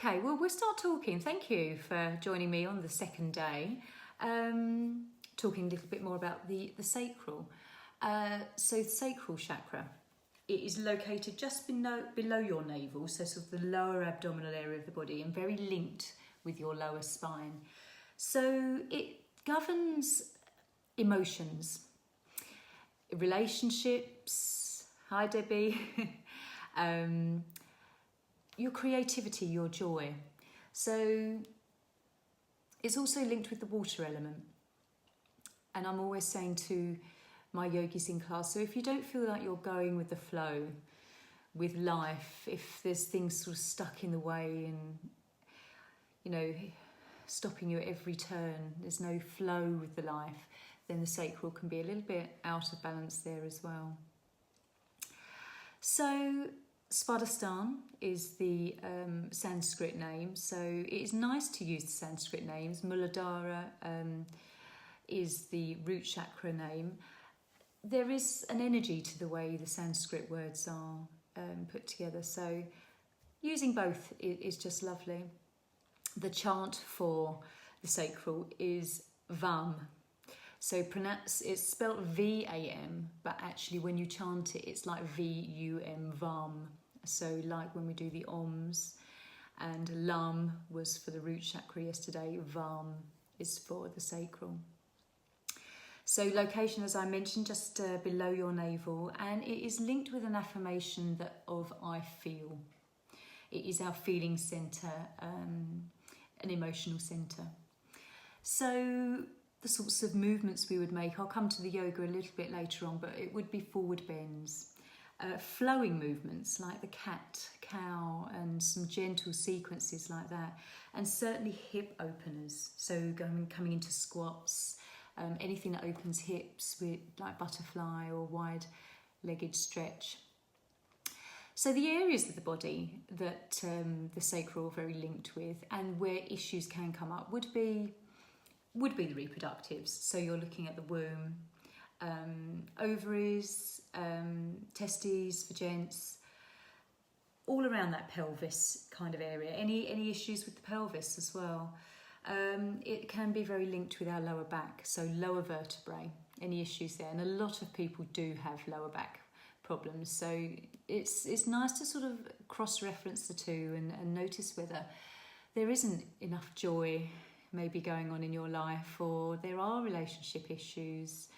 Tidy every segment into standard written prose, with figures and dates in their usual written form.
Okay, well, we'll start talking. Thank you for joining me on the second day. Talking a little bit more about the sacral. So the sacral chakra, it is located just below your navel, so sort of the lower abdominal area of the body, and very linked with your lower spine. So it governs emotions, relationships, hi Debbie, your creativity, your joy. So it's also linked with the water element. And I'm always saying to my yogis in class, so if you don't feel like you're going with the flow with life, if there's things sort of stuck in the way and, you know, stopping you at every turn, there's no flow with the life, then the sacral can be a little bit out of balance there as well. So Svadhisthana is the Sanskrit name, so it is nice to use the Sanskrit names. Muladhara is the root chakra name. There is an energy to the way the Sanskrit words are put together, so using both is just lovely. The chant for the sacral is VAM. So it's spelt V-A-M, but actually when you chant it, it's like V-U-M, VAM. So like when we do the OMS, and LAM was for the root chakra yesterday, VAM is for the sacral. So location, as I mentioned, just below your navel, and it is linked with an affirmation of I feel. It is our feeling centre, an emotional centre. So the sorts of movements we would make, I'll come to the yoga a little bit later on, but it would be forward bends, flowing movements like the cat, cow, and some gentle sequences like that, and certainly hip openers, so coming into squats, anything that opens hips with like butterfly or wide-legged stretch. So the areas of the body that the sacral are very linked with, and where issues can come up, would be the reproductives. So you're looking at the womb, ovaries, testes for gents, all around that pelvis kind of area. Any issues with the pelvis as well. It can be very linked with our lower back, so lower vertebrae, any issues there. And a lot of people do have lower back problems, so it's nice to sort of cross-reference the two and notice whether there isn't enough joy maybe going on in your life, or there are relationship issues.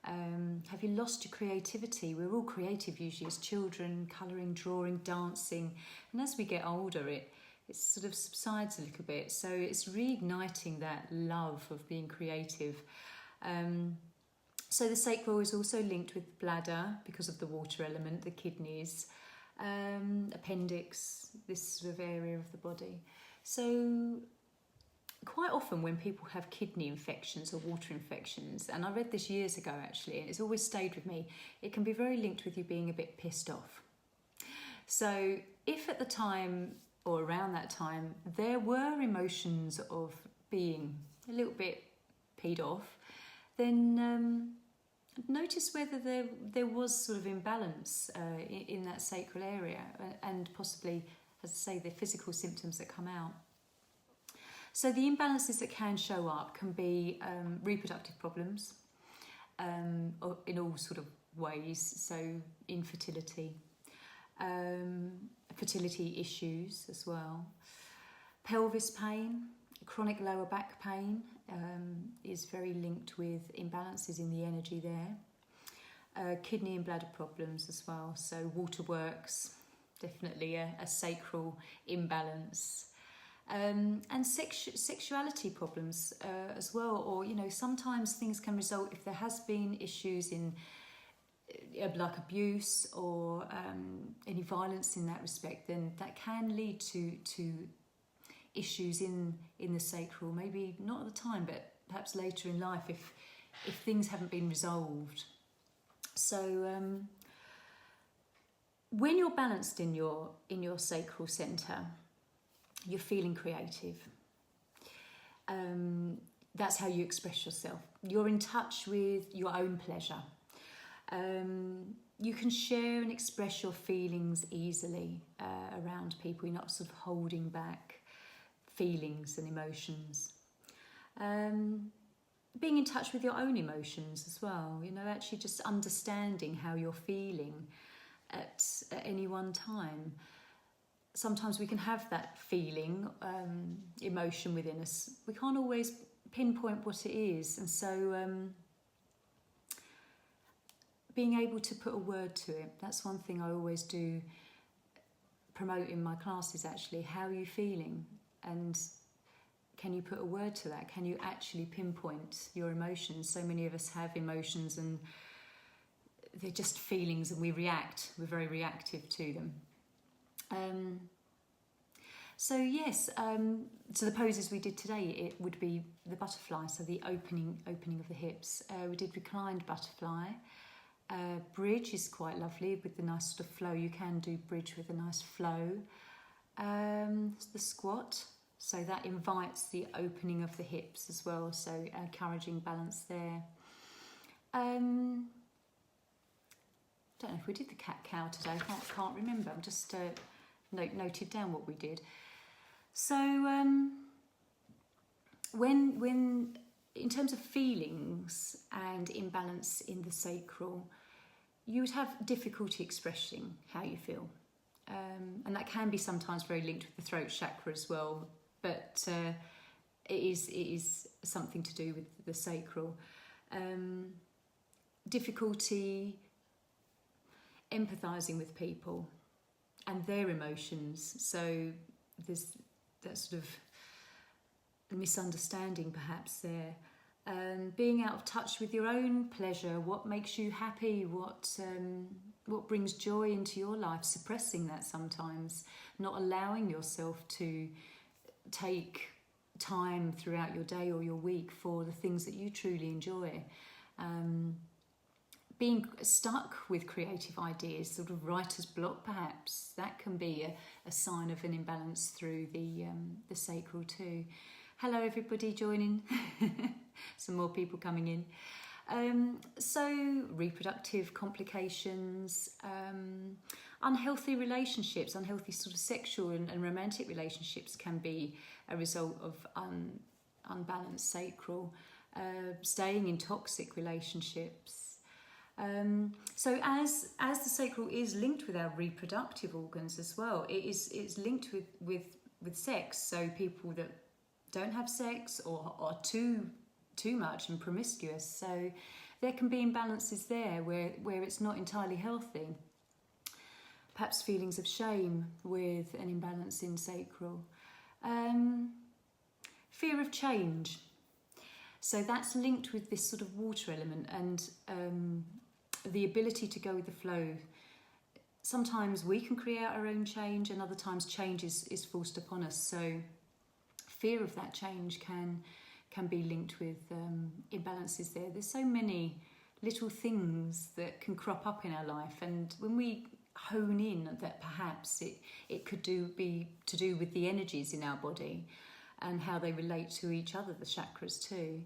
Have you lost your creativity? We're all creative usually as children, colouring, drawing, dancing, and as we get older it sort of subsides a little bit, so it's reigniting that love of being creative. So the sacral is also linked with the bladder because of the water element, the kidneys, appendix, this sort of area of the body. So quite often when people have kidney infections or water infections, and I read this years ago actually, and it's always stayed with me, it can be very linked with you being a bit pissed off. So if at the time or around that time there were emotions of being a little bit peed off, then notice whether there was sort of imbalance in that sacral area, and possibly, as I say, the physical symptoms that come out. So the imbalances that can show up can be reproductive problems in all sort of ways, so infertility, fertility issues as well, pelvis pain, chronic lower back pain is very linked with imbalances in the energy there, kidney and bladder problems as well, so waterworks, definitely a sacral imbalance. And sexuality problems as well, or sometimes things can result, if there has been issues in like abuse or any violence in that respect, then that can lead to issues in the sacral, maybe not at the time but perhaps later in life if things haven't been resolved. So when you're balanced in your sacral centre, you're feeling creative. That's how you express yourself. You're in touch with your own pleasure. You can share and express your feelings easily around people. You're not sort of holding back. feelings and emotions. Being in touch with your own emotions as well, you know, actually just understanding how you're feeling at any one time. Sometimes we can have that feeling, emotion within us. We can't always pinpoint what it is, and so being able to put a word to it, that's one thing I always do promote in my classes actually. How are you feeling? And can you put a word to that? Can you actually pinpoint your emotions? So many of us have emotions and they're just feelings and we react. We're very reactive to them. So yes, so the poses we did today, it would be the butterfly, so the opening of the hips. We did reclined butterfly. Bridge is quite lovely with the nice sort of flow. You can do bridge with a nice flow. The squat, so that invites the opening of the hips as well, so encouraging balance there. Don't know if we did the cat-cow today, can't remember. I'm just noted down what we did. So when in terms of feelings and imbalance in the sacral, you would have difficulty expressing how you feel. And that can be sometimes very linked with the throat chakra as well, but it is something to do with the sacral. Difficulty empathizing with people and their emotions, so there's that sort of misunderstanding perhaps there. Being out of touch with your own pleasure, what makes you happy, what brings joy into your life, suppressing that sometimes, not allowing yourself to take time throughout your day or your week for the things that you truly enjoy. Being stuck with creative ideas, sort of writer's block perhaps, that can be a sign of an imbalance through the sacral too. Hello everybody joining, some more people coming in. So reproductive complications, unhealthy relationships, unhealthy sort of sexual and romantic relationships can be a result of unbalanced sacral, staying in toxic relationships. So as the sacral is linked with our reproductive organs as well, it's linked with sex. So people that don't have sex or are too much and promiscuous, so there can be imbalances there where it's not entirely healthy. Perhaps feelings of shame with an imbalance in sacral. Fear of change. So that's linked with this sort of water element and the ability to go with the flow. Sometimes we can create our own change and other times change is forced upon us. So fear of that change can be linked with imbalances there. There's so many little things that can crop up in our life, and when we hone in that perhaps it could be to do with the energies in our body and how they relate to each other, the chakras too,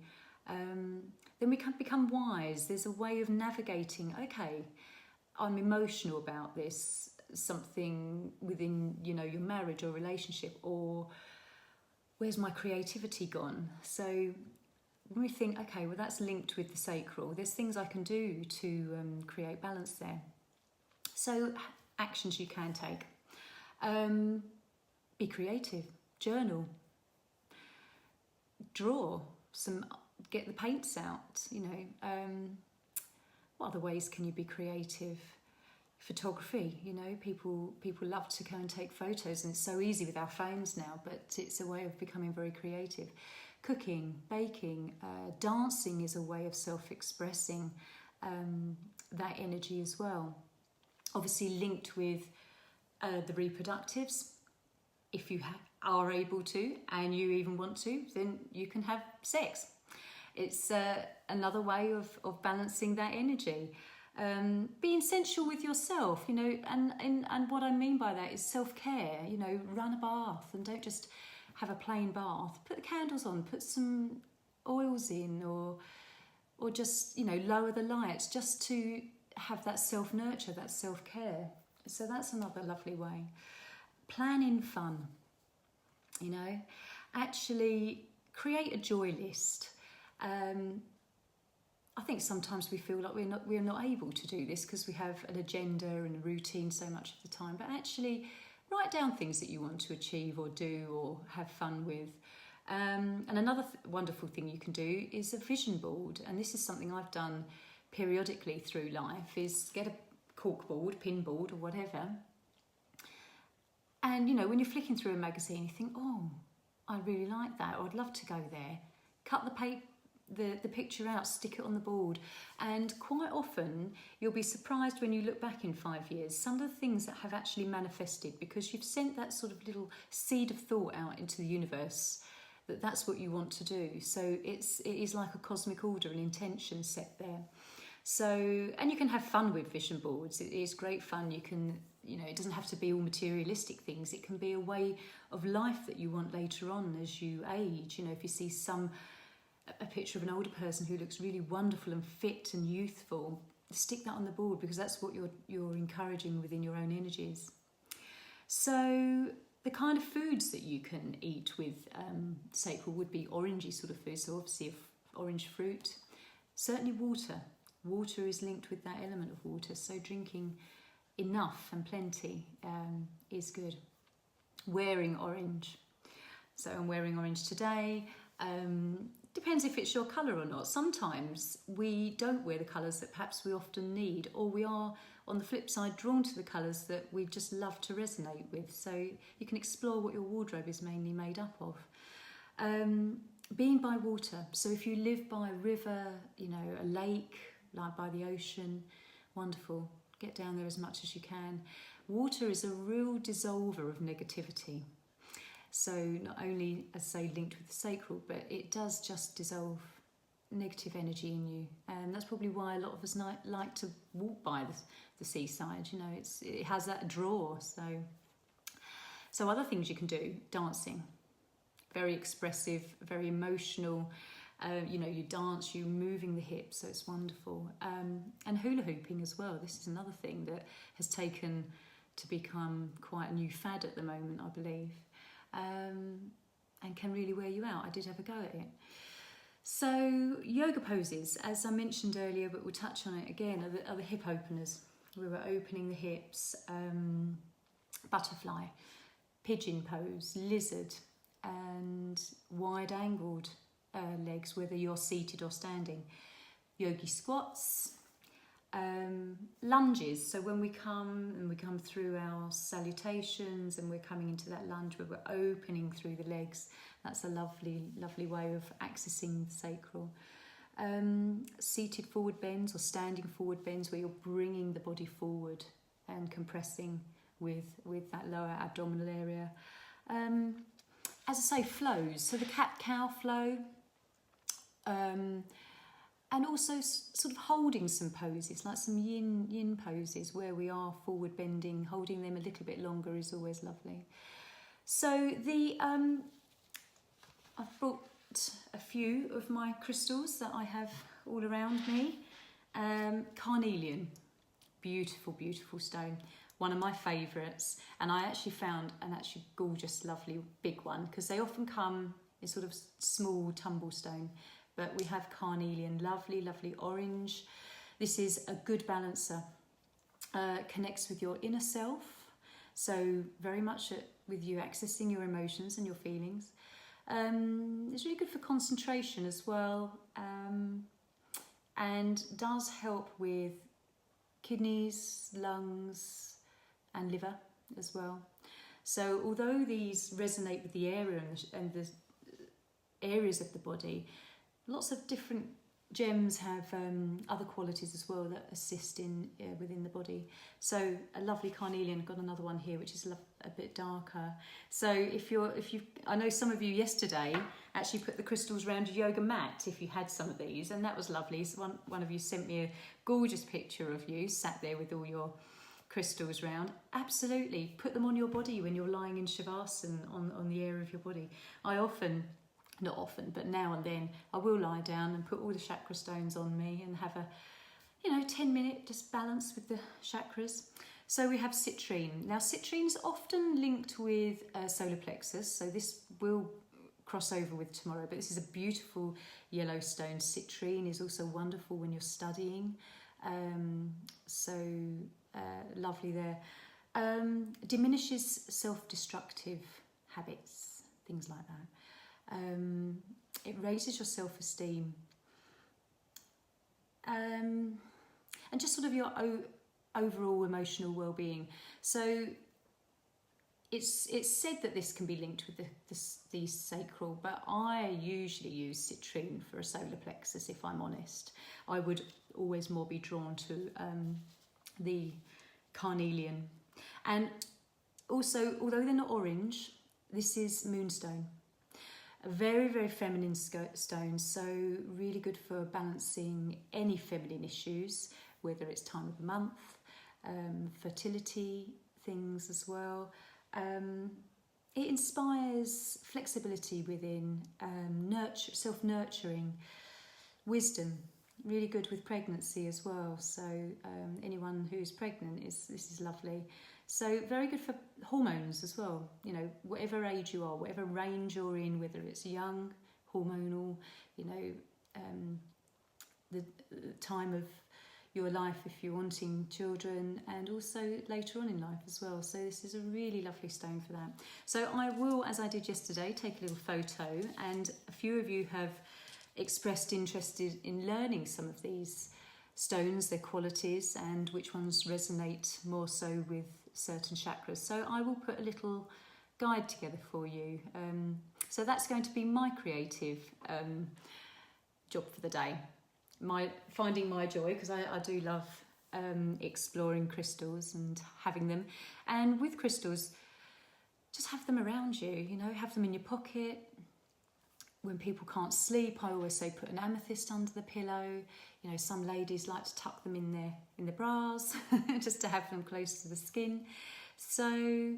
then we can become wise. There's a way of navigating, okay, I'm emotional about this, something within, you know, your marriage or relationship, or where's my creativity gone? So when we think, okay, well that's linked with the sacral, there's things I can do to create balance there. So actions you can take. Be creative, journal, draw, get the paints out, you know. What other ways can you be creative? Photography, you know, people love to go and take photos, and it's so easy with our phones now, but it's a way of becoming very creative. Cooking, baking, dancing is a way of self-expressing that energy as well. Obviously linked with the reproductives. If you are able to and you even want to, then you can have sex. It's another way of balancing that energy. Being sensual with yourself, you know, and what I mean by that is self-care. You know, run a bath and don't just have a plain bath. Put the candles on, put some oils in, or just, you know, lower the lights, just to have that self-nurture, that self-care. So that's another lovely way. Planning fun, you know. actually create a joy list. I think sometimes we feel like we're not able to do this because we have an agenda and a routine so much of the time, but actually write down things that you want to achieve or do or have fun with. And another wonderful thing you can do is a vision board, and this is something I've done periodically through life, is get a cork board, pin board or whatever, and when you're flicking through a magazine you think, oh, I really like that, or I'd love to go there. Cut the picture out, stick it on the board, and quite often you'll be surprised when you look back in 5 years, some of the things that have actually manifested because you've sent that sort of little seed of thought out into the universe that that's what you want to do. So it is like a cosmic order, an intention set there. So, and you can have fun with vision boards. It is great fun. You can, it doesn't have to be all materialistic things. It can be a way of life that you want later on as you age. If you see a picture of an older person who looks really wonderful and fit and youthful, stick that on the board because that's what you're encouraging within your own energies. So the kind of foods that you can eat with sacral would be orangey sort of food, so obviously orange fruit. Certainly water. Water is linked with that element of water, so drinking enough and plenty is good. Wearing orange. So I'm wearing orange today. Depends if it's your colour or not. Sometimes we don't wear the colours that perhaps we often need, or we are, on the flip side, drawn to the colours that we just love to resonate with. So you can explore what your wardrobe is mainly made up of. Being by water. So if you live by a river, a lake, like by the ocean, wonderful. Get down there as much as you can. Water is a real dissolver of negativity. So not only, as I say, linked with the sacral, but it does just dissolve negative energy in you. And that's probably why a lot of us like to walk by the seaside. It has that draw. So other things you can do, dancing. Very expressive, very emotional. You dance, you're moving the hips, so it's wonderful. And hula hooping as well. This is another thing that has taken to become quite a new fad at the moment, I believe. And can really wear you out. I did have a go at it. So yoga poses, as I mentioned earlier, but we'll touch on it again, are the hip openers. We were opening the hips, butterfly, pigeon pose, lizard, and wide angled legs, whether you're seated or standing. Yogi squats, lunges. So when we come through our salutations and we're coming into that lunge where we're opening through the legs, that's a lovely, lovely way of accessing the sacral. Seated forward bends or standing forward bends where you're bringing the body forward and compressing with that lower abdominal area. As I say, flows. So the cat-cow flow. And also sort of holding some poses, like some yin poses where we are forward bending, holding them a little bit longer is always lovely. So I've brought a few of my crystals that I have all around me. Carnelian, beautiful, beautiful stone. One of my favourites, and I actually found an actually gorgeous, lovely big one because they often come in sort of small tumble stone. But we have carnelian, lovely, lovely orange. This is a good balancer. Connects with your inner self. So very much with you accessing your emotions and your feelings. It's really good for concentration as well. And does help with kidneys, lungs, and liver as well. So although these resonate with the area and the areas of the body, lots of different gems have other qualities as well that assist within the body. So a lovely carnelian, got another one here which is a bit darker. So I know some of you yesterday actually put the crystals around your yoga mat if you had some of these, and that was lovely. So one of you sent me a gorgeous picture of you sat there with all your crystals round. Absolutely, put them on your body when you're lying in shavasana on the area of your body. Not often, but now and then, I will lie down and put all the chakra stones on me and have a 10-minute just balance with the chakras. So we have citrine. Now citrine's often linked with solar plexus, so this will cross over with tomorrow, but this is a beautiful yellow stone. Citrine is also wonderful when you're studying, lovely there. Diminishes self-destructive habits, things like that. It raises your self-esteem, and just sort of your overall emotional well-being. So it's said that this can be linked with the sacral, but I usually use citrine for a solar plexus, if I'm honest. I would always more be drawn to the carnelian. And also, although they're not orange, this is moonstone. A very, very feminine stone, so really good for balancing any feminine issues, whether it's time of the month, fertility things as well. It inspires flexibility within, self-nurturing, wisdom. Really good with pregnancy as well. So anyone who's pregnant, this is lovely. So very good for hormones as well. You know, whatever age you are, whatever range you're in, whether it's young, hormonal, you know, the time of your life if you're wanting children, and also later on in life as well. So this is a really lovely stone for that. So I will, as I did yesterday, take a little photo, and a few of you have expressed interest in learning some of these stones, their qualities, and which ones resonate more so with certain chakras. So I will put a little guide together for you. So that's going to be my creative job for the day. Finding my joy, because I do love exploring crystals and having them. And with crystals, just have them around you, you know, have them in your pocket. When people can't sleep, I always say put an amethyst under the pillow. You know, some ladies like to tuck them in their bras just to have them close to the skin. So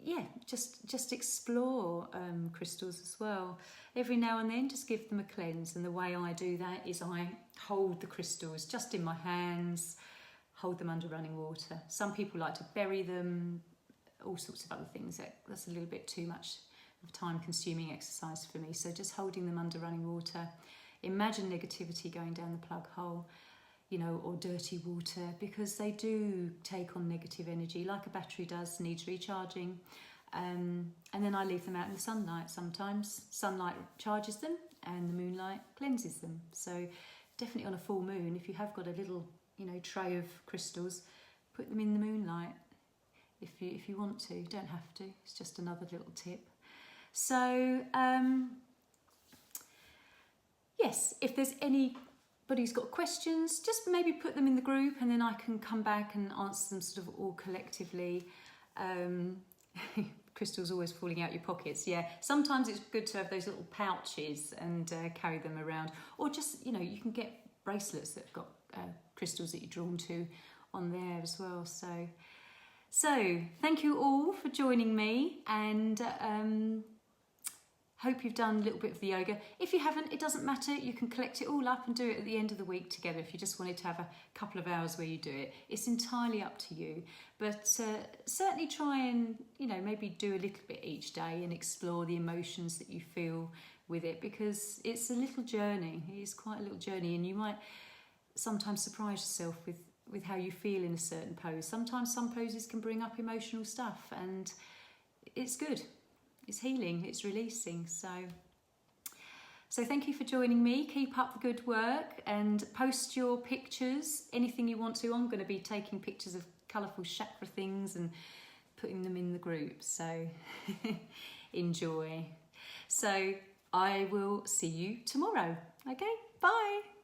yeah, just explore crystals as well. Every now and then, just give them a cleanse. And the way I do that is I hold the crystals just in my hands, hold them under running water. Some people like to bury them, all sorts of other things. That's a little bit too much of time-consuming exercise for me. So just holding them under running water. Imagine negativity going down the plug hole, you know, or dirty water, because they do take on negative energy, like a battery does, needs recharging. And then I leave them out in the sunlight sometimes. Sunlight charges them and the moonlight cleanses them. So definitely on a full moon, if you have got a little, you know, tray of crystals, put them in the moonlight if you want to. You don't have to. It's just another little tip. So yes, if there's anybody's got questions, just maybe put them in the group, and then I can come back and answer them sort of all collectively. Crystals always falling out your pockets. Yeah, sometimes it's good to have those little pouches and carry them around, or just, you know, you can get bracelets that have got crystals that you're drawn to on there as well. So thank you all for joining me, and hope you've done a little bit of the yoga. If you haven't, it doesn't matter. You can collect it all up and do it at the end of the week together if you just wanted to have a couple of hours where you do it. It's entirely up to you. But certainly try and, you know, maybe do a little bit each day and explore the emotions that you feel with it, because it's a little journey. It is quite a little journey, and you might sometimes surprise yourself with how you feel in a certain pose. Sometimes some poses can bring up emotional stuff, and it's good. It's healing, it's releasing. So thank you for joining me. Keep up the good work and post your pictures, anything you want to. I'm going to be taking pictures of colourful chakra things and putting them in the group. So enjoy. So I will see you tomorrow. Okay, bye.